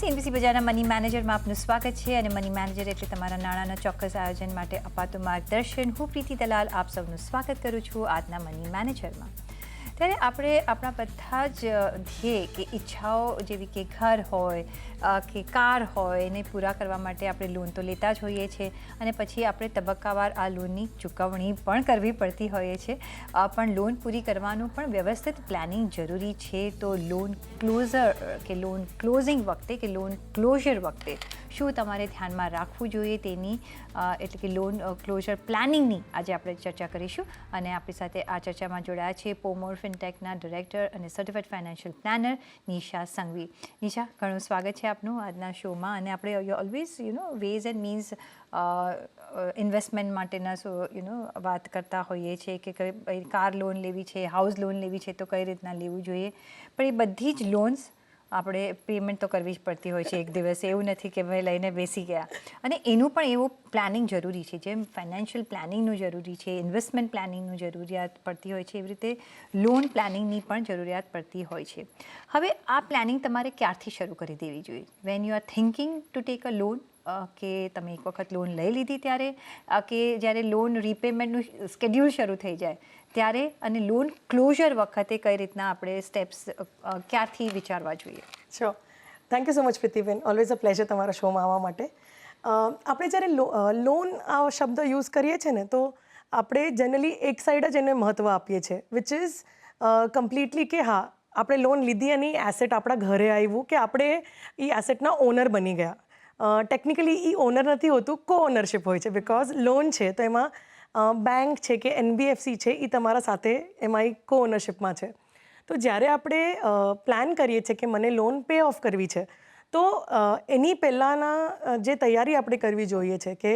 CNBC બજારના money મેનેજરમાં આપનું સ્વાગત છે અને મની મેનેજર એટલે તમારા નાણાંના ચોક્કસ આયોજન માટે અપાતું માર્ગદર્શન. હું પ્રીતિ દલાલ આપ સૌનું સ્વાગત કરું છું આજના મની મેનેજરમાં. ત્યારે આપણે આપણા બધા જ ધ્યેય કે ઈચ્છાઓ જેવી કે ઘર હોય કે કાર હોય એને પૂરા કરવા માટે આપણે લોન તો લેતા જ હોઈએ છીએ અને પછી આપણે તબક્કાવાર આ લોનની ચૂકવણી પણ કરવી પડતી હોઈએ છીએ. પણ લોન પૂરી કરવાનું પણ વ્યવસ્થિત પ્લાનિંગ જરૂરી છે. તો લોન ક્લોઝિંગ વખતે કે લોન ક્લોઝર વખતે શું તમારે ધ્યાનમાં રાખવું જોઈએ તેની એટલે કે લોન ક્લોઝર પ્લાનિંગની આજે આપણે ચર્ચા કરીશું. અને આપણી સાથે આ ચર્ચામાં જોડાયા છે પોમોર ફિનટેકના ડિરેક્ટર અને certified financial planner Nisha Sanghvi. Nisha, ઘણું સ્વાગત છે આપનું આજના શોમાં. અને આપણે always ways and means investment માટેના વાત કરતા હોઈએ છીએ કે કઈ કાર લોન લેવી છે, હાઉસ લોન લેવી છે તો કઈ રીતના લેવું જોઈએ. પણ એ બધી જ લોન્સ આપણે પેમેન્ટ તો કરવી જ પડતી હોય છે એક દિવસે. એવું નથી કે ભાઈ લઈને બેસી ગયા. અને એનું પણ એવું પ્લાનિંગ જરૂરી છે. જેમ ફાઇનાન્શિયલ પ્લાનિંગનું જરૂરી છે, ઇન્વેસ્ટમેન્ટ પ્લાનિંગનું જરૂરિયાત પડતી હોય છે, એવી રીતે લોન પ્લાનિંગની પણ જરૂરિયાત પડતી હોય છે. હવે આ પ્લાનિંગ તમારે ક્યારથી શરૂ કરી દેવી જોઈએ? Van you R thinking to take a loan, કે તમે એક વખત લોન લઈ લીધી ત્યારે, કે જ્યારે લોન રીપેમેન્ટનું સ્કેડ્યુલ શરૂ થઈ જાય ત્યારે, અને લોન ક્લોઝર વખતે કઈ રીતના આપણે સ્ટેપ્સ ક્યારથી વિચારવા જોઈએ? Sure. Thank you so much Pritiben. Always a pleasure તમારા શોમાં આવવા માટે. આપણે જ્યારે લોન આ શબ્દ યુઝ કરીએ છીએ ને તો આપણે જનરલી એક સાઈડ જ એને મહત્ત્વ આપીએ છીએ, વિચ ઇઝ કમ્પ્લીટલી કે હા આપણે લોન લીધી અને એસેટ આપણા ઘરે આવ્યું કે આપણે એ એસેટના ઓનર બની ગયા. ટેકનિકલી એ ઓનર નથી હોતું, કો ઓનરશિપ હોય છે. બિકોઝ લોન છે તો એમાં બેંક છે કે NBFC છે એ તમારા સાથે એમાં એ કો ઓનરશિપમાં છે. તો જ્યારે આપણે પ્લાન કરીએ છીએ કે મને લોન પે ઓફ કરવી છે તો એની પહેલાંના જે તૈયારી આપણે કરવી જોઈએ છે કે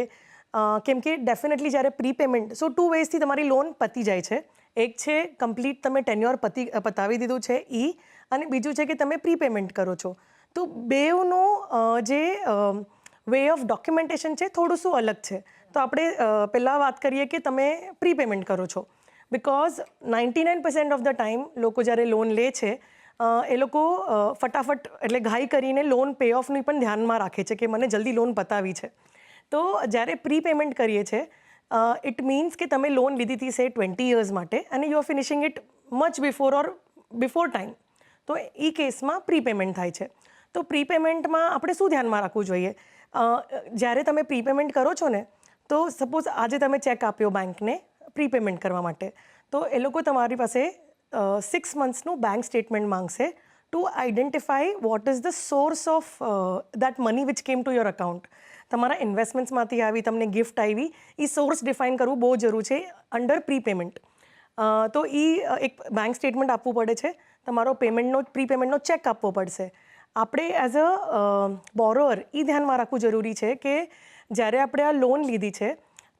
કેમ કે ડેફિનેટલી જ્યારે પ્રીપેમેન્ટ, સો 2 વેઝથી તમારી લોન પતી જાય છે. એક છે કમ્પ્લીટ તમે ટેન્યોર પતાવી દીધું છે એ, અને બીજું છે કે તમે પ્રીપેમેન્ટ કરો છો. તો બેવનું જે વે ઓફ ડોક્યુમેન્ટેશન છે થોડું શું અલગ છે. તો આપણે પહેલાં વાત કરીએ કે તમે પ્રીપેમેન્ટ કરો છો. બિકોઝ 99% ઓફ ધ ટાઈમ લોકો જ્યારે લોન લે છે એ લોકો ફટાફટ એટલે ઘાઈ કરીને લોન પે ઓફની પણ ધ્યાનમાં રાખે છે કે મને જલ્દી લોન પતાવી છે. તો જ્યારે પ્રીપેમેન્ટ કરીએ છીએ ઇટ મીન્સ કે તમે લોન લીધી હતી સે 20 years માટે અને you are finishing it much before time. તો એ કેસમાં પ્રીપેમેન્ટ થાય છે. તો પ્રીપેમેન્ટમાં આપણે શું ધ્યાનમાં રાખવું જોઈએ? જ્યારે તમે પ્રીપેમેન્ટ કરો છો ને તો સપોઝ આજે તમે ચેક આપ્યો બેંકને પ્રીપેમેન્ટ કરવા માટે, તો એ લોકો તમારી પાસે 6 monthsનું બેંક સ્ટેટમેન્ટ માંગશે to identify what is the source of that money which came to your account. તમારા ઇન્વેસ્ટમેન્ટ્સમાંથી આવી, તમને ગિફ્ટ આવી, એ સોર્સ ડિફાઇન કરવું બહુ જરૂરી છે અંડર પ્રીપેમેન્ટ. તો એ એક બેંક સ્ટેટમેન્ટ આપવું પડે છે, તમારો પ્રીપેમેન્ટનો ચેક આપવો પડશે. આપણે એઝ અ બોરોઅર એ ધ્યાનમાં રાખવું જરૂરી છે કે જ્યારે આપણે આ લોન લીધી છે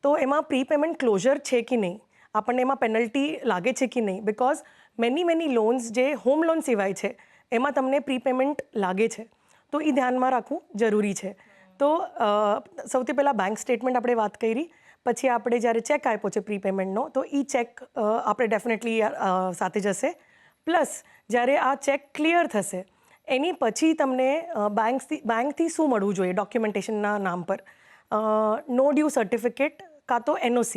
તો એમાં પ્રીપેમેન્ટ ક્લોઝર છે કે નહીં, આપણને એમાં પેનલ્ટી લાગે છે કે નહીં. બિકોઝ મેની લોન્સ જે હોમ લોન સિવાય છે એમાં તમને પ્રીપેમેન્ટ લાગે છે. તો એ ધ્યાનમાં રાખવું જરૂરી છે. તો સૌથી પહેલાં બેંક સ્ટેટમેન્ટ આપણે વાત કરી, પછી આપણે જ્યારે ચેક આપ્યો છે પ્રીપેમેન્ટનો તો એ ચેક આપણે ડેફિનેટલી સાથે જશે. પ્લસ જ્યારે આ ચેક ક્લિયર થશે એની પછી તમને બેંકથી શું મળવું જોઈએ ડોક્યુમેન્ટેશનના નામ પર? નો ડ્યુ સર્ટિફિકેટ કાં તો NOC,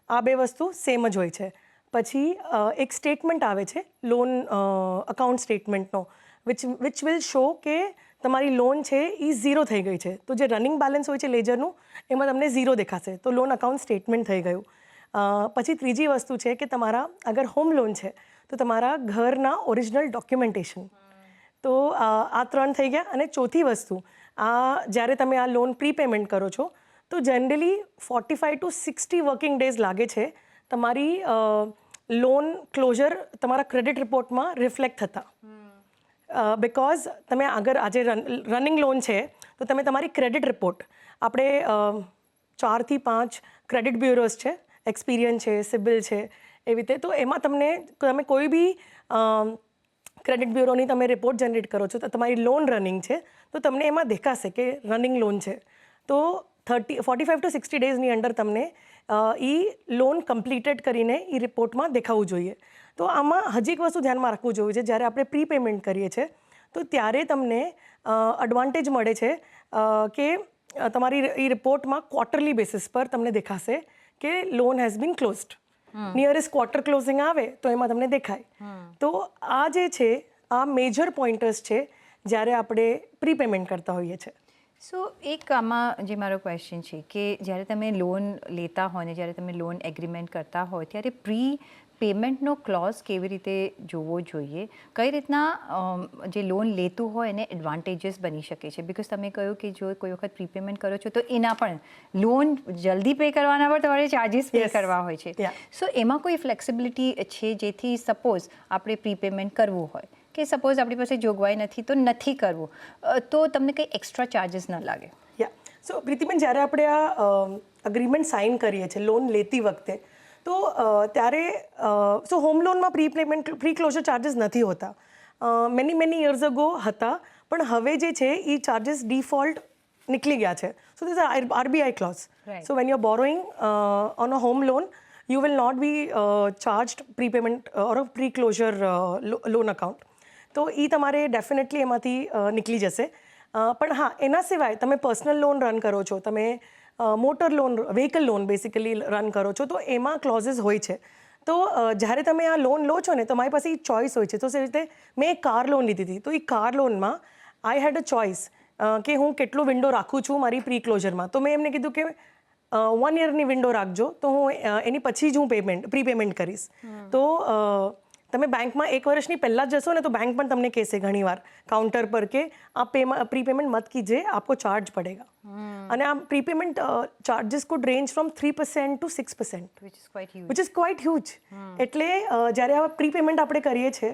આ બે વસ્તુ સેમ જ હોય છે. પછી એક સ્ટેટમેન્ટ આવે છે લોન અકાઉન્ટ સ્ટેટમેન્ટનો વિચ વિલ શો કે તમારી લોન છે એ ઝીરો થઈ ગઈ છે. તો જે રનિંગ બેલેન્સ હોય છે લેજરનું એમાં તમને ઝીરો દેખાશે, તો લોન અકાઉન્ટ સ્ટેટમેન્ટ થઈ ગયું. પછી ત્રીજી વસ્તુ છે કે તમારા અગર હોમ લોન છે તો તમારા ઘરના ઓરિજિનલ ડોક્યુમેન્ટેશન. તો આ 3 થઈ ગયા. અને ચોથી વસ્તુ, જ્યારે તમે આ લોન પ્રીપેમેન્ટ કરો છો તો જનરલી 45 to 60 વર્કિંગ ડેઝ લાગે છે તમારી લોન ક્લોઝર તમારા ક્રેડિટ રિપોર્ટમાં રિફ્લેક્ટ થતા. બિકોઝ તમે અગર આજે રનિંગ લોન છે તો તમે તમારી ક્રેડિટ રિપોર્ટ, આપણે 4 થી 5 ક્રેડિટ બ્યુરોઝ છે, એક્સપિરિયન છે, સિબિલ છે, એવી રીતે. તો એમાં તમે કોઈ બી ક્રેડિટ બ્યુરોની તમે રિપોર્ટ જનરેટ કરો છો તો તમારી લોન રનિંગ છે તો તમને એમાં દેખાશે કે રનિંગ લોન છે. તો 45 to 60 ડેઝની અંડર તમને એ લોન કમ્પ્લીટેડ કરીને એ રિપોર્ટમાં દેખાવું જોઈએ. તો આમાં હજી એક વસ્તુ ધ્યાનમાં રાખવું જોઈએ છે, જ્યારે આપણે પ્રીપેમેન્ટ કરીએ છીએ તો ત્યારે તમને એડવાન્ટેજ મળે છે કે તમારી એ રિપોર્ટમાં ક્વાર્ટરલી બેસિસ પર તમને દેખાશે કે loan has been closed. Nearest quarter closing આવે તો એમાં તમને દેખાય. તો આ જે છે આ મેજર પોઈન્ટર્સ છે જ્યારે આપણે પ્રીપેમેન્ટ કરતા હોઈએ છીએ. સો એક આમાં જે મારો ક્વેશ્ચન છે કે જ્યારે તમે લોન લેતા હોય ને જ્યારે તમે લોન એગ્રીમેન્ટ કરતા હોય ત્યારે પ્રી પેમેન્ટનો ક્લોઝ કેવી રીતે જોવો જોઈએ, કઈ રીતના જે લોન લેતું હોય એને એડવાન્ટેજીસ બની શકે છે? બિકોઝ તમે કહ્યું કે જો કોઈ વખત પ્રીપેમેન્ટ કરો છો તો એના પણ લોન જલ્દી પે કરવાના પર તમારે ચાર્જિસ પે કરવા હોય છે. સો એમાં કોઈ ફ્લેક્સિબિલિટી છે જેથી સપોઝ આપણે પ્રીપેમેન્ટ કરવું હોય કે સપોઝ આપણી પાસે જોગવાઈ નથી તો નથી કરવું તો તમને કંઈ એક્સ્ટ્રા ચાર્જિસ ન લાગે? સો પ્રીતિબેન, જ્યારે આપણે આ અગ્રીમેન્ટ સાઇન કરીએ છીએ લોન લેતી વખતે તો ત્યારે સો હોમ લોનમાં પ્રી ક્લોઝર ચાર્જીસ નથી હોતા. મેની યર્સ અગો હતા, પણ હવે જે છે એ ચાર્જીસ ડિફોલ્ટ નીકળી ગયા છે. So this RBI clause. So when you are borrowing on a home loan you will not be charged prepayment or a pre-closure loan account. તો એ તમારે ડેફિનેટલી એમાંથી નીકળી જશે. પણ હા, એના સિવાય તમે પર્સનલ લોન રન કરો છો, તમે motor loan vehicle loan basically run કરો છો, તો એમાં ક્લોઝિસ હોય છે. તો જ્યારે તમે આ લોન લો છો ને તમારી પાસે એ ચોઇસ હોય છે. તો એ રીતે મેં એક કાર લોન લીધી હતી, તો એ કાર લોનમાં આઈ હેડ અ ચોઇસ કે હું કેટલો વિન્ડો રાખું છું મારી પ્રી ક્લોઝરમાં. તો મેં એમને કીધું કે 1 યરની વિન્ડો રાખજો, તો હું એની પછી જ હું પ્રીપેમેન્ટ કરીશ. તો તમે બેંકમાં 1 વર્ષની પહેલાં જ જશો ને તો બેંક પણ તમને કહેશે ઘણીવાર કાઉન્ટર પર કે આપ પ્રીપેમેન્ટ મત કીजिए, आपको ચાર્જ પડેગા. અને આ prepayment charges could range from 3% to 6%, which is quite huge. એટલે જ્યારે આ પ્રીપેમેન્ટ આપણે કરીએ છીએ,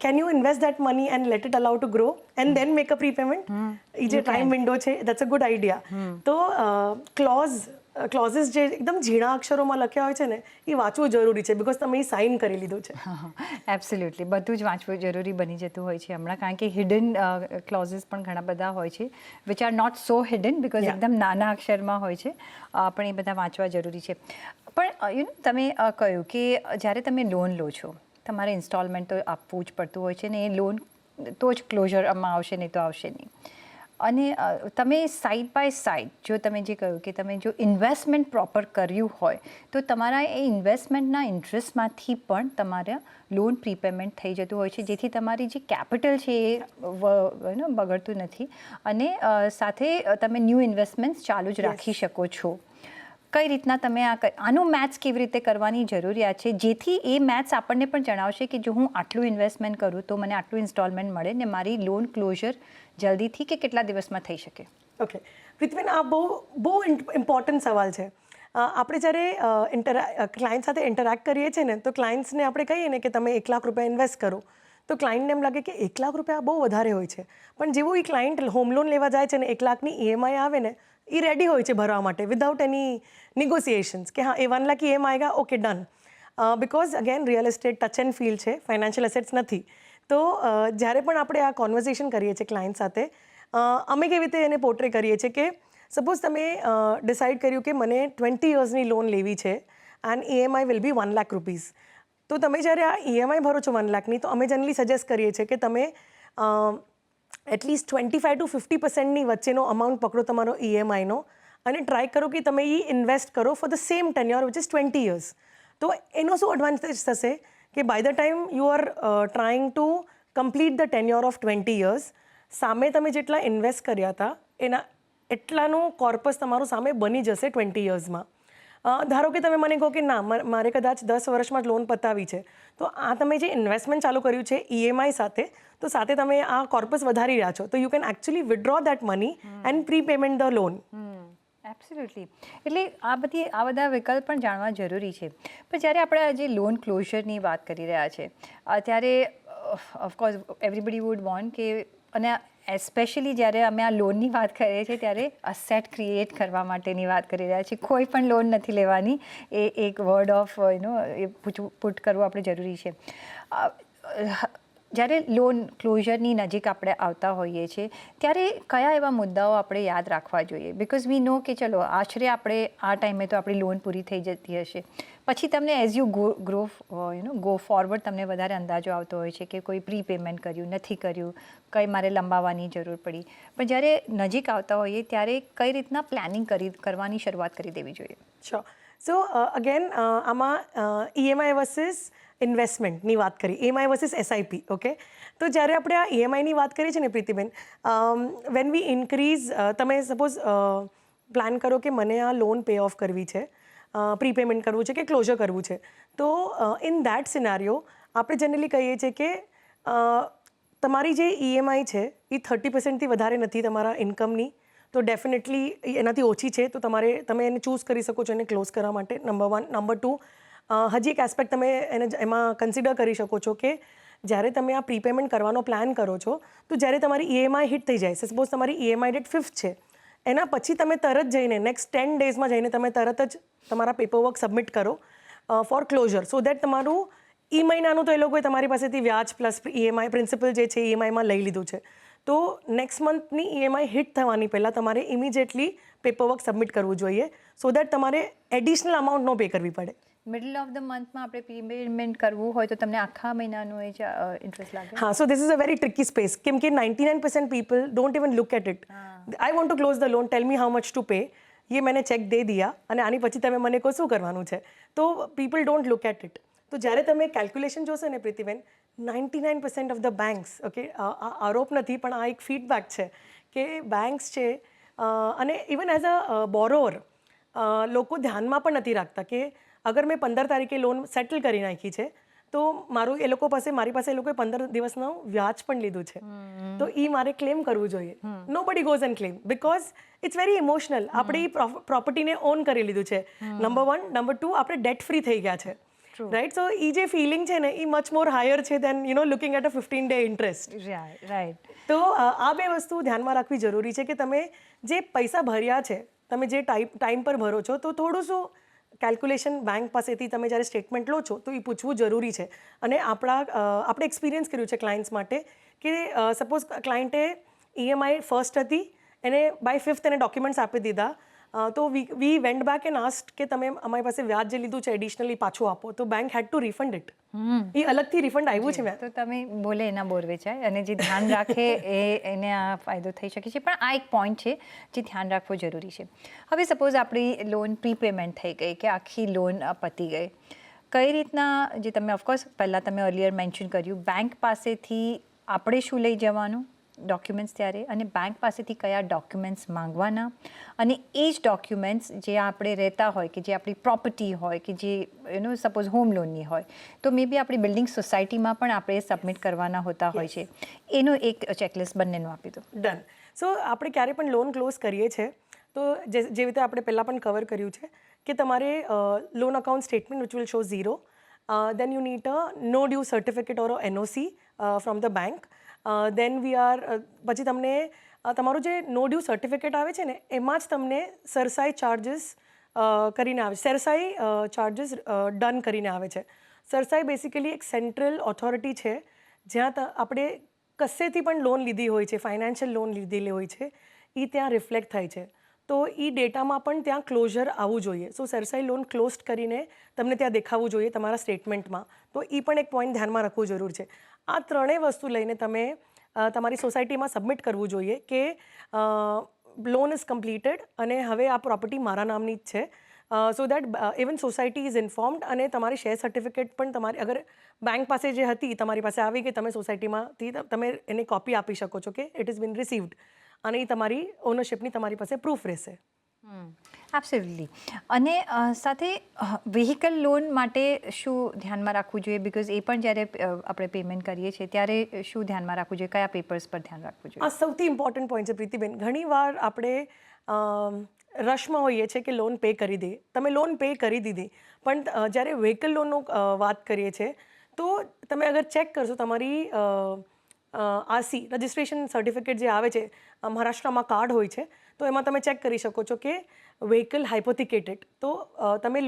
can you invest that money and let it allow to grow and then make a prepayment? એ જે ટાઈમ વિન્ડો છે, દેટ્સ અ ગુડ આઈડિયા. તો ક્લોઝિસ જે એકદમ ઝીણા અક્ષરોમાં લખ્યા હોય છે ને એ વાંચવું જરૂરી છે, બિકોઝ તમે એ સાઇન કરી લીધું છે. એબ્સોલ્યુટલી બધું જ વાંચવું જરૂરી બની જતું હોય છે હમણાં, કારણ કે હિડન ક્લોઝિસ પણ ઘણા બધા હોય છે which are not so hidden because એકદમ નાના અક્ષરમાં હોય છે, પણ એ બધા વાંચવા જરૂરી છે. પણ તમે કહ્યું કે જ્યારે તમે લોન લો છો તમારે ઇન્સ્ટોલમેન્ટ તો આપવું જ પડતું હોય છે ને, એ લોન તો જ ક્લોઝરમાં આવશે, નહીં તો આવશે નહીં. અને તમે સાઈડ બાય સાઈડ જો તમે જે કહ્યું કે તમે જો ઇન્વેસ્ટમેન્ટ પ્રોપર કર્યું હોય તો તમારા એ ઇન્વેસ્ટમેન્ટના ઇન્ટરેસ્ટમાંથી પણ તમારે લોન પ્રીપેમેન્ટ થઈ જતું હોય છે, જેથી તમારી જે કેપિટલ છે એ બગડતું નથી અને સાથે તમે ન્યૂ ઇન્વેસ્ટમેન્ટ્સ ચાલુ જ રાખી શકો છો. કઈ રીતના તમે આનું મેથ્સ કેવી રીતે કરવાની જરૂરિયાત છે, જેથી એ મેથ્સ આપણને પણ જણાવશે કે જો હું આટલું ઇન્વેસ્ટમેન્ટ કરું તો મને આટલું ઇન્સ્ટોલમેન્ટ મળે ને મારી લોન ક્લોઝર જલ્દીથી કે કેટલા દિવસમાં થઈ શકે? ઓકે પ્રીતિબેન, આ બહુ ઇમ્પોર્ટન્ટ સવાલ છે. આપણે જ્યારે ક્લાયન્ટ સાથે ઇન્ટરેક્ટ કરીએ છીએ ને તો ક્લાયન્ટ્સને આપણે કહીએ ને કે તમે 1 લાખ રૂપિયા ઇન્વેસ્ટ કરો, તો ક્લાયન્ટને એમ લાગે કે 1 લાખ રૂપિયા બહુ વધારે હોય છે. પણ જેવું એ ક્લાયન્ટ હોમ લોન લેવા જાય છે ને 1 લાખની EMI આવે ને, એ રેડી હોય છે ભરવા માટે વિધાઉટ એની નિગોસિએશન્સ કે હા એ 1 લાખ EMI આएगा, okay done. Because again real estate touch and feel છે, ફાઇનાન્શિયલ એસેટ્સ નથી. તો જ્યારે પણ આપણે આ કોન્વર્ઝેશન કરીએ છીએ ક્લાયન્ટ સાથે, અમે કેવી રીતે એને પોર્ટ્રે કરીએ છીએ કે સપોઝ તમે ડિસાઇડ કર્યું કે મને 20 યર્સની લોન લેવી છે and EMI will be 1 lakh rupees. તો તમે જ્યારે આ EMI ભરો છો 1 લાખની, તો અમે જનરલી સજેસ્ટ કરીએ છીએ કે તમે એટલીસ્ટ 25 to 50% વચ્ચેનો અમાઉન્ટ પકડો તમારો EMIનો અને ટ્રાય કરો કે તમે એ ઇન્વેસ્ટ કરો for the same tenure which is 20 years. તો એનો શું એડવાન્ટેજ થશે કે by the time you are trying to complete the tenure of 20 years, સામે તમે જેટલા ઇન્વેસ્ટ કર્યા હતા એના એટલાનું કોર્પસ તમારું સામે બની જશે 20 yearsમાં. ધારો કે તમે મને કહો કે ના મારે કદાચ 10 વર્ષમાં જ લોન પતાવી છે, તો આ તમે જે ઇન્વેસ્ટમેન્ટ ચાલુ કર્યું છે EMI સાથે, તો સાથે તમે આ કોર્પસ વધારી રહ્યા છો, તો you can actually withdraw that money and prepayment the loan. Absolutely. એટલે આ બધા વિકલ્પ પણ જાણવા જરૂરી છે. પણ જ્યારે આપણે જે લોન ક્લોઝરની વાત કરી રહ્યા છે ત્યારે ઓફકોર્સ એવરીબડી વુડ વોન્ટ કે, અને એસ્પેશિયલી જ્યારે અમે આ લોનની વાત કરીએ છીએ ત્યારે અસેટ ક્રિએટ કરવા માટેની વાત કરી રહ્યા છીએ. કોઈ પણ લોન નથી લેવાની, એ એક વર્ડ ઓફ એ પુટ કરવું આપણે જરૂરી છે. જ્યારે લોન ક્લોઝરની નજીક આપણે આવતા હોઈએ છીએ ત્યારે કયા એવા મુદ્દાઓ આપણે યાદ રાખવા જોઈએ? બિકોઝ વી નો કે ચલો આશરે આપણે આ ટાઈમે તો આપણી લોન પૂરી થઈ જતી હશે, પછી તમને એઝ યુ ગો ફોરવર્ડ તમને વધારે અંદાજો આવતો હોય છે કે કોઈ પ્રી પેમેન્ટ કર્યું નથી કર્યું, કઈ મારે લંબાવવાની જરૂર પડી, પણ જ્યારે નજીક આવતા હોઈએ ત્યારે કઈ રીતના પ્લાનિંગ કરવાની શરૂઆત કરી દેવી જોઈએ? શ્યોર. સો અગેન આમાં EMI વર્સિસ ઇન્વેસ્ટમેન્ટની વાત કરી, EMI વર્સિસ SIP. ઓકે, તો જ્યારે આપણે આ EMIની વાત કરીએ છીએ ને પ્રીતિબેન, વેન વી ઇન્ક્રીઝ, તમે સપોઝ પ્લાન કરો કે મને આ લોન પે ઓફ કરવી છે, પ્રીપેમેન્ટ કરવું છે કે ક્લોઝર કરવું છે, તો ઇન દેટ સિનારિયો આપણે જનરલી કહીએ છીએ કે તમારી જે EMI છે એ 30%થી વધારે નથી તમારા ઇન્કમની, તો ડેફિનેટલી એનાથી ઓછી છે તો તમે એને ચૂઝ કરી શકો છો એને ક્લોઝ કરવા માટે, નંબર 1. નંબર 2, હજી એક એસ્પેક્ટ તમે એમાં કન્સિડર કરી શકો છો કે જ્યારે તમે આ પ્રીપેમેન્ટ કરવાનો પ્લાન કરો છો તો જ્યારે તમારી EMI હિટ થઈ જાય, સપોઝ તમારી EMI ડેટ 5th છે, એના પછી તમે તરત જઈને નેક્સ્ટ 10 ડેઝમાં જઈને તમે તરત જ તમારા પેપરવર્ક સબમિટ કરો ફોર ક્લોઝર, સો દેટ તમારું મહિનાનું તો એ લોકોએ તમારી પાસેથી વ્યાજ પ્લસ EMI પ્રિન્સિપલ જે છે EMIમાં લઈ લીધું છે, તો નેક્સ્ટ મંથની EMI હિટ થવાની પહેલાં તમારે ઇમિડિયેટલી પેપરવર્ક સબમિટ કરવું જોઈએ, સો દેટ તમારે એડિશનલ અમાઉન્ટ નો પે કરવી પડે. મિડલ ઓફ ધ મંથમાં આપણે પ્રીપેમેન્ટ કરવું હોય તો તમને આખા મહિનાનું એ જ ઇન્ટરેસ્ટ લાગે? હા, so this is a very tricky space, કેમ કે 99% people don't even look at it. I want to close the loan, tell me how much to pay, ये मैंने चेक दे दिया અને આની પછી તમે મને કહો શું કરવાનું છે, તો people don't look at it. તો જ્યારે તમે કેલ્ક્યુલેશન જોશો ને Pritiben, 99% of the banks, okay, આ આરોપ નથી પણ આ એક ફીડબેક છે કે બેંક્સ છે અને ઇવન એઝ અ બોરોવર લોકો ધ્યાનમાં પણ નથી રાખતા કે અગર મેં 15 તારીખે લોન સેટલ કરી નાખી છે તો મારી પાસે એ લોકોએ 15 દિવસનું વ્યાજ પણ લીધું છે, તો એ મારે ક્લેમ કરવું જોઈએ. Nobody goes and claim because it's very emotional. આપણે એ પ્રોપર્ટીને ઓન કરી લીધું છે, નંબર 1. નંબર 2, આપણે ડેટ ફ્રી થઈ ગયા છે, રાઈટ? સો એ જે ફિલિંગ છે ને એ મચ મોર હાયર છે then looking at a 15-day interest. Right. તો આ બે વસ્તુ ધ્યાનમાં રાખવી જરૂરી છે કે તમે જે પૈસા ભર્યા છે, તમે જે ટાઈમ પર ભરો છો, તો થોડું શું કેલ્ક્યુલેશન બેંક પાસેથી તમે જ્યારે સ્ટેટમેન્ટ લો છો તો એ પૂછવું જરૂરી છે. અને આપણે એક્સપિરિયન્સ કર્યું છે ક્લાયન્ટ્સ માટે કે સપોઝ ક્લાયન્ટે EMI ફર્સ્ટ હતી, એને બાય 5th એને ડોક્યુમેન્ટ્સ આપી દીધા, તો we went back and asked કે તમે અમારી પાસે વ્યાજ જે લીધું છે એડિશનલી પાછું આપો, તો bank had to refund it. એ અલગથી રિફંડ આવ્યું છે. તો તમે બોલે એના બોર વેચાય, અને જે ધ્યાન રાખે એને આ ફાયદો થઈ શકે છે. પણ આ એક પોઈન્ટ છે જે ધ્યાન રાખવું જરૂરી છે. હવે સપોઝ આપણી લોન પ્રીપેમેન્ટ થઈ ગઈ કે આખી લોન પતી ગઈ, કઈ રીતના, જે તમે ઓફકોર્સ પહેલાં તમે અર્લિયર મેન્શન કર્યું, બેંક પાસેથી આપણે શું લઈ જવાનું ડોક્યુમેન્ટ્સ ત્યારે, અને બેંક પાસેથી કયા ડોક્યુમેન્ટ્સ માંગવાના, અને એ જ ડોક્યુમેન્ટ્સ જે આપણે રહેતા હોય કે જે આપણી પ્રોપર્ટી હોય કે જે સપોઝ હોમ લોનની હોય તો મે બી આપણી બિલ્ડિંગ સોસાયટીમાં પણ આપણે સબમિટ કરવાના હોતા હોય છે, એનો એક ચેકલિસ્ટ બંનેનું આપી દો. ડન. સો આપણે ક્યારે પણ લોન ક્લોઝ કરીએ છીએ તો જે રીતે આપણે પહેલાં પણ કવર કર્યું છે કે તમારે loan account statement which will show 0, then you need a no due certificate or NOC from the bank. Then પછી તમને તમારું જે નો ડ્યુ સર્ટિફિકેટ આવે છે ને એમાં જ તમને સરસાઈ ચાર્જીસ કરીને આવે, સરસાઈ ચાર્જીસ ડન કરીને આવે છે. સરસાઈ બેસિકલી એક સેન્ટ્રલ ઓથોરિટી છે જ્યાં આપણે કશેથી પણ લોન લીધી હોય છે, ફાઇનાન્શિયલ લોન લીધેલી હોય છે, એ ત્યાં રિફ્લેક્ટ થાય છે. તો એ ડેટામાં પણ ત્યાં ક્લોઝર આવવું જોઈએ. સો સરસાઈ લોન ક્લોઝ કરીને તમને ત્યાં દેખાવું જોઈએ તમારા સ્ટેટમેન્ટમાં. તો એ પણ એક પોઈન્ટ ધ્યાનમાં રાખવું જરૂર છે. આ ત્રણેય વસ્તુ લઈને તમે તમારી સોસાયટીમાં સબમિટ કરવું જોઈએ કે લોન ઇઝ કમ્પ્લીટેડ અને હવે આ પ્રોપર્ટી મારા નામની જ છે, so that even society is informed. અને તમારી શેર સર્ટિફિકેટ પણ તમારી અગર બેંક પાસે જે હતી તમારી પાસે આવી કે તમે સોસાયટીમાંથી તમે એની કોપી આપી શકો છો કે ઇટ ઇઝ બીન રિસીવ્ડ, અને એ તમારી ઓનરશિપની તમારી પાસે પ્રૂફ રહેશે. એબ્સોલ્યુટલી. અને સાથે વ્હીકલ લોન માટે શું ધ્યાનમાં રાખવું જોઈએ? બિકોઝ એ પણ જ્યારે આપણે પેમેન્ટ કરીએ છીએ ત્યારે શું ધ્યાનમાં રાખવું જોઈએ, કયા પેપર્સ પર ધ્યાન રાખવું જોઈએ? આ સૌથી ઇમ્પોર્ટન્ટ પોઈન્ટ છે પ્રીતિબેન. ઘણીવાર આપણે રશમાં હોઈએ છીએ કે લોન પે કરી દઈએ. તમે લોન પે કરી દીધી, પણ જ્યારે વ્હીકલ લોનનો વાત કરીએ છીએ તો તમે અગર ચેક કરશો તમારી RC રજિસ્ટ્રેશન સર્ટિફિકેટ જે આવે છે, મહારાષ્ટ્રમાં કાર્ડ હોય છે, તો એમાં તમે ચેક કરી શકો છો કે વ્હીકલ હાઇપોથિકેટેડ, તો તમે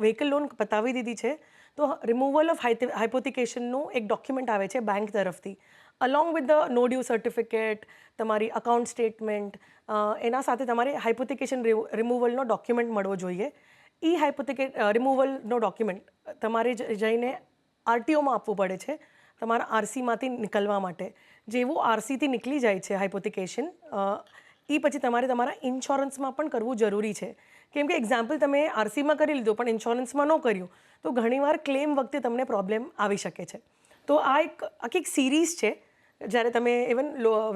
વ્હીકલ લોન પતાવી દીધી છે તો રિમૂવલ ઓફ હાઇપોથિકેશનનું એક ડોક્યુમેન્ટ આવે છે બેંક તરફથી, along with the no due certificate, તમારી અકાઉન્ટ સ્ટેટમેન્ટ, એના સાથે તમારે હાઇપોથિકેશન રિમૂવલનો ડોક્યુમેન્ટ મળવો જોઈએ. એ રિમૂવલનો ડોક્યુમેન્ટ તમારે જઈને આરટીઓમાં આપવું પડે છે તમારા આરસીમાંથી નીકળવા માટે. જેવું આરસીથી નીકળી જાય છે હાઇપોથિકેશન, એ પછી તમારે તમારા ઇન્સ્યોરન્સમાં પણ કરવું જરૂરી છે. કેમ કે એક્ઝામ્પલ તમે આરસીમાં કરી લીધું પણ ઇન્સ્યોરન્સમાં ન કર્યું તો ઘણીવાર ક્લેમ વખતે તમને પ્રોબ્લેમ આવી શકે છે. તો આ આખી એક સિરીઝ છે. જ્યારે તમે ઇવન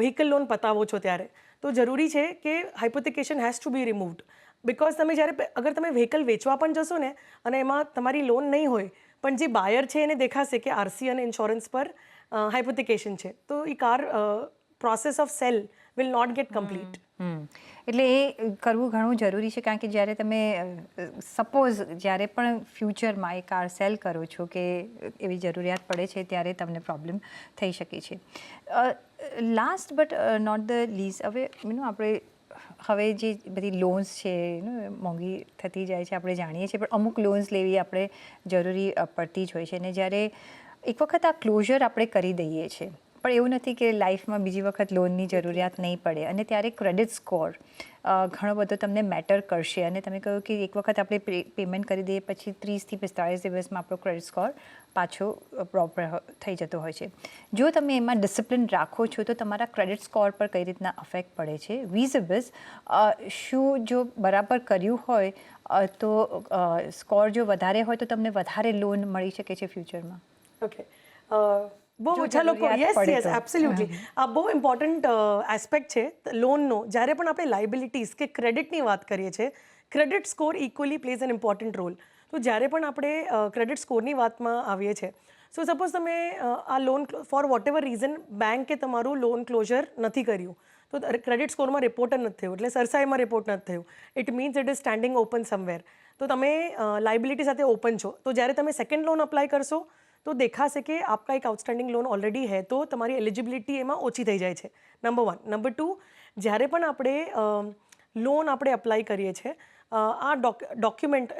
વ્હીકલ લોન પતાવો છો ત્યારે તો જરૂરી છે કે hypothecation has to be removed. Because તમે જ્યારે અગર તમે વ્હીકલ વેચવા પણ જશો ને અને એમાં તમારી લોન નહીં હોય પણ જે બાયર છે એને દેખાશે કે આરસી અને ઇન્સ્યોરન્સ પર હાઇપોથિકેશન છે તો એ car process of sale will not get complete. એટલે એ કરવું ઘણું જરૂરી છે કારણ કે જ્યારે તમે સપોઝ જ્યારે પણ ફ્યુચરમાં એ કાર સેલ કરો છો કે એવી જરૂરિયાત પડે છે ત્યારે તમને પ્રોબ્લેમ થઈ શકે છે. Last but not the least, હવે આપણે હવે જે બધી લોન્સ છે મોંઘી થતી જાય છે આપણે જાણીએ છીએ, પણ અમુક લોન્સ લેવી આપણે જરૂરી પડતી જ હોય છે. અને જ્યારે એક વખત આ ક્લોઝર આપણે કરી દઈએ છીએ પણ એવું નથી કે લાઈફમાં બીજી વખત લોનની જરૂરિયાત નહીં પડે, અને ત્યારે ક્રેડિટ સ્કોર ઘણો બધો તમને મેટર કરશે. અને તમે કહ્યું કે એક વખત આપણે પેમેન્ટ કરી દઈએ પછી 30 થી 45 દિવસમાં આપણો ક્રેડિટ સ્કોર પાછો પ્રોપર થઈ જતો હોય છે. જો તમે એમાં ડિસિપ્લિન રાખો છો તો તમારા ક્રેડિટ સ્કોર પર કઈ રીતના અફેક્ટ પડે છે વિઝિબલ્સ, શું જો બરાબર કર્યું હોય તો સ્કોર જો વધારે હોય તો તમને વધારે લોન મળી શકે છે ફ્યુચરમાં? ઓકે, બહુ ઓછા લોકો, યસ એબ્સોલ્યુટલી, આ બહુ ઇમ્પોર્ટન્ટ એસ્પેક્ટ છે લોનનો. જ્યારે પણ આપણે લાયબિલિટીઝ કે ક્રેડિટની વાત કરીએ છીએ, credit score equally plays an important role. તો જ્યારે પણ આપણે ક્રેડિટ સ્કોરની વાતમાં આવીએ છીએ, સો સપોઝ તમે આ loan for whatever reason બેંકે તમારું લોન ક્લોઝર નથી કર્યું તો ક્રેડિટ સ્કોરમાં રિપોર્ટ નથી થયું, એટલે સરસાઈમાં રિપોર્ટ નથી થયું, it means it is standing open somewhere. તો તમે લાયબિલિટી સાથે ઓપન છો, તો જ્યારે તમે સેકન્ડ લોન અપ્લાય કરશો તો દેખાશે કે આપકા એક આઉટસ્ટેન્ડિંગ લોન ઓલરેડી હે, તો તમારી એલિજિબિલિટી એમાં ઓછી થઈ જાય છે. નંબર 1. નંબર 2, જ્યારે પણ આપણે લોન અપ્લાય કરીએ છીએ, આ ડોક્યુમેન્ટ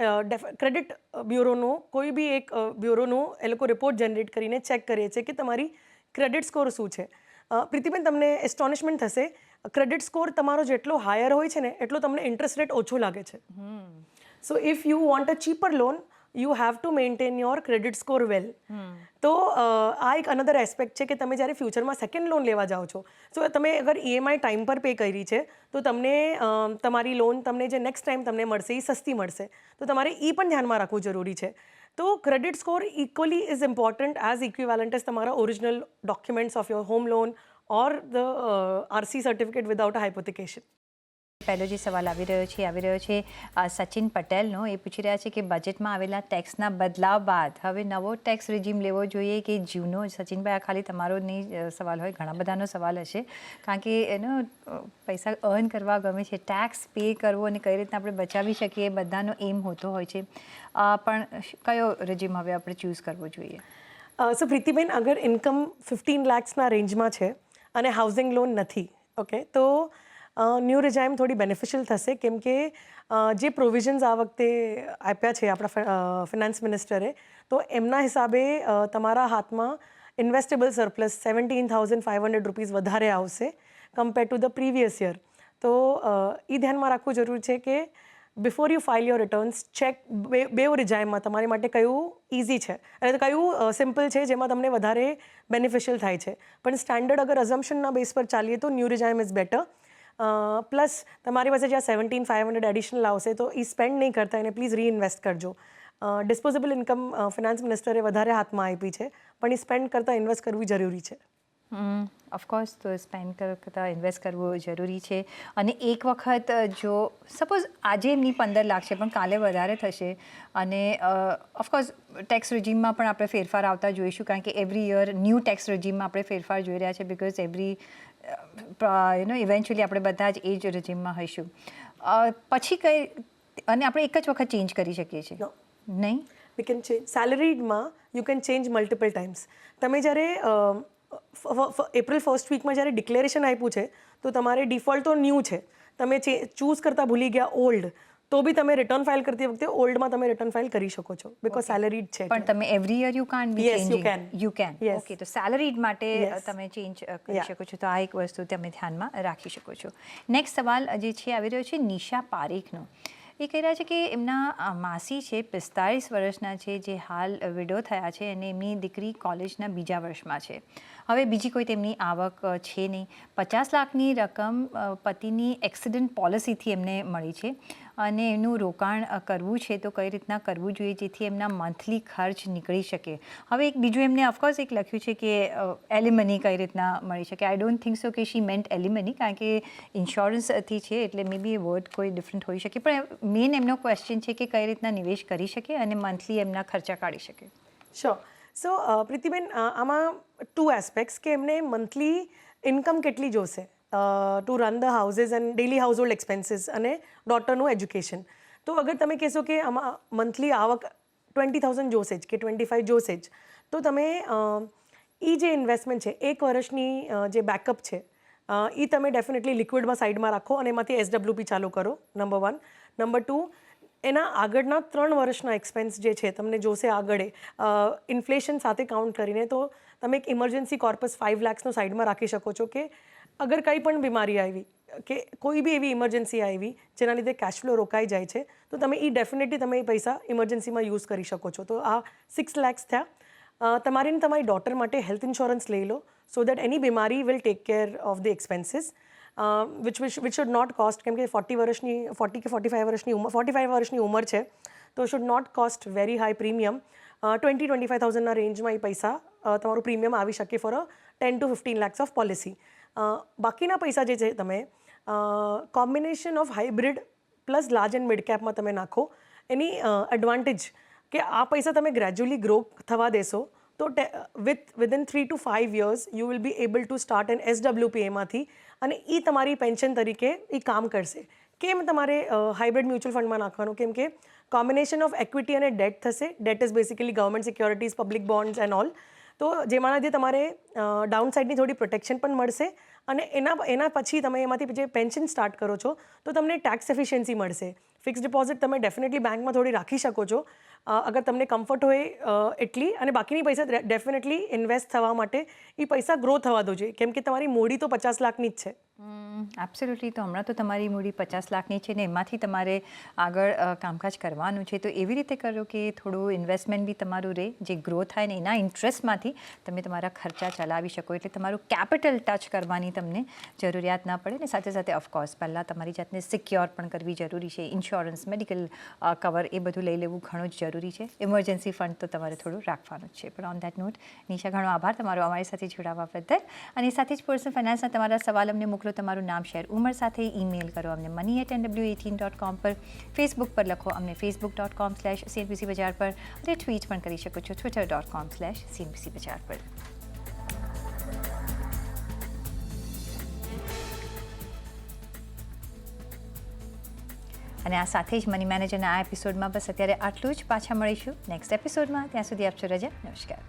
ક્રેડિટ બ્યુરોનો કોઈ બી એક બ્યુરોનો એ લોકો રિપોર્ટ જનરેટ કરીને ચેક કરીએ છીએ કે તમારી ક્રેડિટ સ્કોર શું છે. પ્રીતિબેન, તમને એસ્ટોનિશમેન્ટ થશે, ક્રેડિટ સ્કોર તમારો જેટલો હાયર હોય છે ને એટલો તમને ઇન્ટરેસ્ટ રેટ ઓછો લાગે છે. So if you want a cheaper loan you have to maintain your credit score well. તો આ એક અનધર એસ્પેક્ટ છે કે તમે જ્યારે ફ્યુચરમાં સેકન્ડ લોન લેવા જાઓ છો, સો તમે અગર ઈએમઆઈ ટાઈમ પર પે કરી છે તો તમને તમારી લોન તમને જે નેક્સ્ટ ટાઈમ તમને મળશે એ સસ્તી મળશે. તો તમારે એ પણ ધ્યાનમાં રાખવું જરૂરી છે. તો credit score equally is important as equivalent as તમારા original documents of your home loan or the RC certificate without a hypothecation. પહેલો જે સવાલ આવી રહ્યો છે સચિન પટેલનો. એ પૂછી રહ્યા છે કે બજેટમાં આવેલા ટેક્સના બદલાવ બાદ હવે નવો ટેક્સ રિજીમ લેવો જોઈએ કે જૂનો? સચિનભાઈ, આ ખાલી તમારો નહીં સવાલ હોય, ઘણા બધાનો સવાલ હશે, કારણ કે એનો પૈસા અર્ન કરવા ગમે છે, ટેક્સ પે કરવો અને કઈ રીતના આપણે બચાવી શકીએ બધાનો એમ હોતો હોય છે, પણ કયો રિજીમ હવે આપણે ચૂઝ કરવો જોઈએ? સો પ્રીતિબેન, અગર ઇન્કમ 15 લાખ્સના રેન્જમાં છે અને હાઉસિંગ લોન નથી, ઓકે, તો ન્યૂ રિજાઇમ થોડી બેનિફિશિયલ થશે. કેમ કે જે પ્રોવિઝન્સ આ વખતે આપ્યા છે આપણા ફિનાન્સ મિનિસ્ટરે, તો એમના હિસાબે તમારા હાથમાં ઇન્વેસ્ટેબલ સરપ્લસ 17,500 રૂપીઝ વધારે આવશે compare to the previous year. તો એ ધ્યાનમાં રાખવું જરૂરી છે કે before you file your returns, check બે રિજાઇમમાં તમારી માટે કયું ઇઝી છે અને કયું સિમ્પલ છે જેમાં તમને વધારે બેનિફિશિયલ થાય છે. પણ સ્ટેન્ડર્ડ અગર અઝમ્પશનના બેઝ પર ચાલીએ તો ન્યૂ રિજાઇમ ઇઝ બેટર. પ્લસ તમારી પાસે જ્યાં 17,500 એડિશનલ આવશે તો એ સ્પેન્ડ નહીં કરતા એને પ્લીઝ રીઇન્વેસ્ટ કરજો. ડિસ્પોઝેબલ ઇન્કમ ફિનાન્સ મિનિસ્ટરે વધારે હાથમાં આપી છે પણ એ સ્પેન્ડ કરતાં ઇન્વેસ્ટ કરવી જરૂરી છે. ઓફકોર્સ, તો સ્પેન્ડ કરતાં ઇન્વેસ્ટ કરવું જરૂરી છે. અને એક વખત જો સપોઝ આજે એમની 15 લાખ છે પણ કાલે વધારે થશે અને ઓફકોર્સ ટેક્સ રિજીમમાં પણ આપણે ફેરફાર આવતા જોઈશું, કારણ કે એવરી યર ન્યૂ ટેક્સ રિજીમમાં આપણે ફેરફાર જોઈ રહ્યા છે, બિકોઝ ઇવેન્ચ્યુઅલી આપણે બધા જ એ જ રિજીમમાં હોઈશું. પછી કઈ, અને આપણે એક જ વખત ચેન્જ કરી શકીએ છીએ? નહીં, વી કેન ચેન્જ. સેલરીડમાં you can change multiple times. તમે જ્યારે એપ્રિલ ફર્સ્ટ વીકમાં જ્યારે ડિક્લેરેશન આપ્યું છે તો તમારે ડિફોલ્ટ તો ન્યૂ છે, તમે ચૂઝ કરતાં ભૂલી ગયા ઓલ્ડ, તો બી તમે રિટર્ન ફાઇલ કરતી વખતે ઓલ્ડમાં તમે રિટર્ન ફાઇલ કરી શકો છો બિકોઝ સેલેરીડ છે પણ તમે every year U can't B Yes, you changing can. You can Yes. Okay તો સેલરીડ માટે Yes. તમે ચેન્જ કરી Yeah. શકો છો તો આ એક વસ્તુ તમે ધ્યાનમાં રાખી શકો છો નેક્સ્ટ સવાલ જે છે આવી રહ્યો છે નિશા પારેખનો એ કહી રહ્યા છે કે એમના માસી છે 45 વર્ષના છે જે હાલ વિડો થયા છે અને એમની દીકરી કોલેજના બીજા વર્ષમાં છે હવે બીજી કોઈ તેમની આવક છે નહીં 50 લાખની રકમ પતિની એક્સિડન્ટ પોલિસીથી એમને મળી છે અને એનું રોકાણ કરવું છે તો કઈ રીતના કરવું જોઈએ જેથી એમના મંથલી ખર્ચ નીકળી શકે હવે એક બીજું એમને ઓફકોર્સ એક લખ્યું છે કે એલિમની કઈ રીતના મળી શકે આઈ ડોન્ટ થિંક સો કે શી મેન્ટ એલિમની કારણ કે ઇન્સ્યોરન્સથી છે એટલે મે બી એ વર્ડ કોઈ ડિફરન્ટ હોઈ શકે પણ મેઇન એમનો ક્વેશ્ચન છે કે કઈ રીતના નિવેશ કરી શકે અને મંથલી એમના ખર્ચા કાઢી શકે શ્યોર સો પ્રીતિબેન આમાં 2 એસ્પેક્ટ્સ કે એમને મંથલી ઇન્કમ કેટલી જોશે two run the houses and daily house hold expenses અને ડોટરનું એજ્યુકેશન તો અગર તમે કહેશો કે આમાં મંથલી આવક 20,000 જોશે જ કે 25 જોશે જ તો તમે એ જે ઇન્વેસ્ટમેન્ટ છે 1 વર્ષની જે બેકઅપ છે એ તમે ડેફિનેટલી લિક્વિડમાં સાઈડમાં રાખો અને એમાંથી SWP ચાલુ કરો નંબર 1 નંબર 2 એના આગળના 3 વર્ષના એક્સપેન્સ જે છે તમને જોશે આગળ ઇન્ફ્લેશન સાથે કાઉન્ટ કરીને તો તમે એક ઇમરજન્સી કોર્પસ 5 લાખનો સાઈડમાં રાખી શકો છો કે અગર કંઈ પણ બીમારી આવી કે કોઈ બી એવી ઇમરજન્સી આવી જેના લીધે કેશ ફ્લો રોકાઈ જાય છે તો તમે એ ડેફિનેટલી તમે એ પૈસા ઇમરજન્સીમાં યુઝ કરી શકો છો તો આ 6 લાખ થયા તમારી તમારી ડોટર માટે હેલ્થ ઇન્સ્યોરન્સ લઈ લો સો દેટ એની બીમારી will take care of the expenses which should not cost કેમ કે 40 કે 45 વર્ષની ઉંમર છે તો should not cost very high premium 20-25,000ના રેન્જમાં એ પૈસા તમારું પ્રીમિયમ આવી શકે for a 10 to 15 lakhs of policy બાકીના પૈસા જે છે તમે combination of hybrid plus large and mid કેપમાં તમે નાખો એની એડવાન્ટેજ કે આ પૈસા તમે ગ્રેજ્યુઅલી ગ્રો થવા દેશો તો within 3 to 5 years you will be able to start an SWP એમાંથી અને એ તમારી પેન્શન તરીકે એ કામ કરશે કેમ તમારે હાઇબ્રિડ મ્યુચ્યુઅલ ફંડમાં નાખવાનું કેમ કે કોમ્બિનેશન ઓફ એક્વિટી અને ડેટ થશે that is basically government securities public bonds and all તો જેમાં જે તમારે ડાઉન સાઇડની થોડી પ્રોટેક્શન પણ મળશે અને એના પછી તમે એમાંથી જે પેન્શન સ્ટાર્ટ કરો છો તો તમને ટેક્સ એફિશિયન્સી મળશે ફિક્સ ડિપોઝિટ તમે ડેફિનેટલી બેંકમાં થોડી રાખી શકો છો અગર તમને કમ્ફર્ટ હોય એટલી અને બાકીની પૈસા ડેફિનેટલી ઇન્વેસ્ટ થવા માટે એ પૈસા ગ્રો થવા દો જોઈએ કેમ કે તમારી મૂડી તો 50 લાખની જ છે એબ્સોલ્યુટલી તો હમણાં તો તમારી મૂડી 50 લાખની છે ને એમાંથી તમારે આગળ કામકાજ કરવાનું છે તો એવી રીતે કરો કે થોડું ઇન્વેસ્ટમેન્ટ બી તમારું રહે જે ગ્રો થાય ને એના ઇન્ટરેસ્ટમાંથી તમે તમારા ખર્ચા ચલાવી શકો એટલે તમારું કેપિટલ ટચ કરવાની તમને જરૂરિયાત ના પડે ને સાથે સાથે ઓફકોર્સ પહેલાં તમારી જાતને સિક્યોર પણ કરવી જરૂરી છે ઇન્સ્યોરન્સ મેડિકલ કવર એ બધું લઈ લેવું ઘણું જ જરૂરી છે ઇમરજન્સી ફંડ તો તમારે થોડું રાખવાનું જ છે પણ ઓન દેટ નોટ નિશા ઘણો આભાર તમારો અમારી સાથે જોડાવા બદલ અને સાથે જ પર્સનલ ફાઇનાન્સના તમારા સવાલ અમને મોકલો તમારું નામ શેર ઉંમર સાથે ઈમેલ કરો અમને money@nw18.com પર ફેસબુક પર લખો અમને facebook.com/cnbc બજાર પર અને ટ્વીટ પણ કરી શકો છો twitter.com/cnbc બજાર પર અને આ સાથે જ મની મેનેજરના આ એપિસોડમાં બસ અત્યારે આટલું જ પાછા મળીશું નેક્સ્ટ એપિસોડમાં ત્યાં સુધી આપશો રજા નમસ્કાર